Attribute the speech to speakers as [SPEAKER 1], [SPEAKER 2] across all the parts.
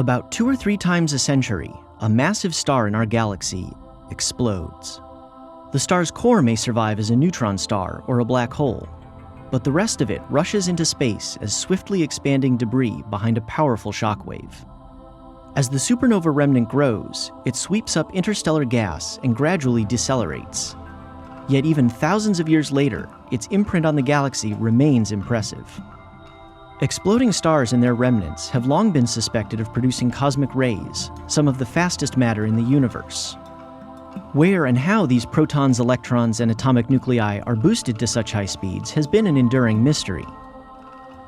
[SPEAKER 1] About 2 or 3 times a century, a massive star in our galaxy explodes. The star's core may survive as a neutron star or a black hole, but the rest of it rushes into space as swiftly expanding debris behind a powerful shockwave. As the supernova remnant grows, it sweeps up interstellar gas and gradually decelerates. Yet even thousands of years later, its imprint on the galaxy remains impressive. Exploding stars and their remnants have long been suspected of producing cosmic rays, some of the fastest matter in the universe. Where and how these protons, electrons, and atomic nuclei are boosted to such high speeds has been an enduring mystery.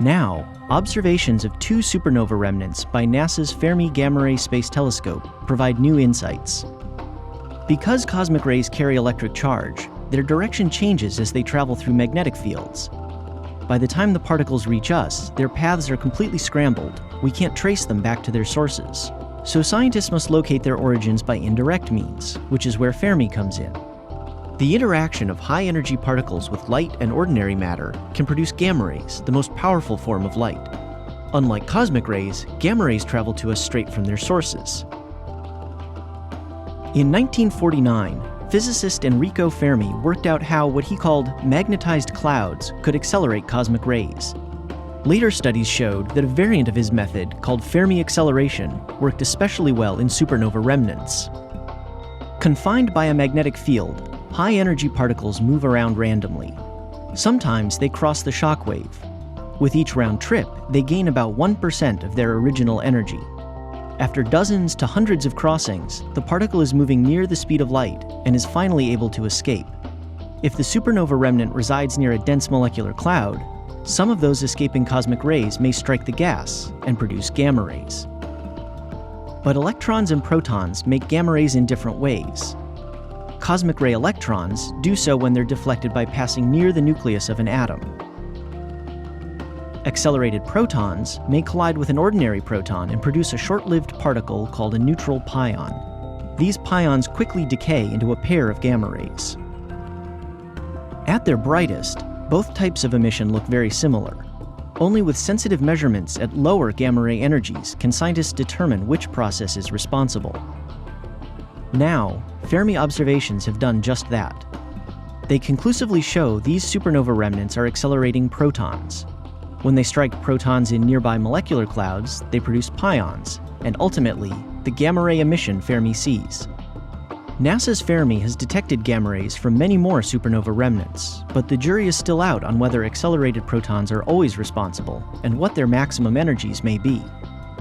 [SPEAKER 1] Now, observations of 2 supernova remnants by NASA's Fermi Gamma-ray Space Telescope provide new insights. Because cosmic rays carry electric charge, their direction changes as they travel through magnetic fields. By the time the particles reach us, their paths are completely scrambled. We can't trace them back to their sources. So scientists must locate their origins by indirect means, which is where Fermi comes in. The interaction of high-energy particles with light and ordinary matter can produce gamma rays, the most powerful form of light. Unlike cosmic rays, gamma rays travel to us straight from their sources. In 1949, physicist Enrico Fermi worked out how what he called magnetized clouds could accelerate cosmic rays. Later studies showed that a variant of his method, called Fermi acceleration, worked especially well in supernova remnants. Confined by a magnetic field, high-energy particles move around randomly. Sometimes they cross the shockwave. With each round trip, they gain about 1% of their original energy. After dozens to hundreds of crossings, the particle is moving near the speed of light and is finally able to escape. If the supernova remnant resides near a dense molecular cloud, some of those escaping cosmic rays may strike the gas and produce gamma rays. But electrons and protons make gamma rays in different ways. Cosmic ray electrons do so when they're deflected by passing near the nucleus of an atom. Accelerated protons may collide with an ordinary proton and produce a short-lived particle called a neutral pion. These pions quickly decay into a pair of gamma rays. At their brightest, both types of emission look very similar. Only with sensitive measurements at lower gamma-ray energies can scientists determine which process is responsible. Now, Fermi observations have done just that. They conclusively show these supernova remnants are accelerating protons. When they strike protons in nearby molecular clouds, they produce pions, and ultimately, the gamma-ray emission Fermi sees. NASA's Fermi has detected gamma rays from many more supernova remnants, but the jury is still out on whether accelerated protons are always responsible and what their maximum energies may be.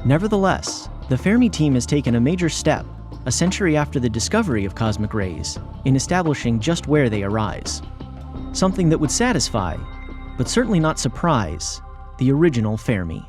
[SPEAKER 1] Nevertheless, the Fermi team has taken a major step, a century after the discovery of cosmic rays, in establishing just where they arise. Something that would satisfy, but certainly not surprise, the original Fermi.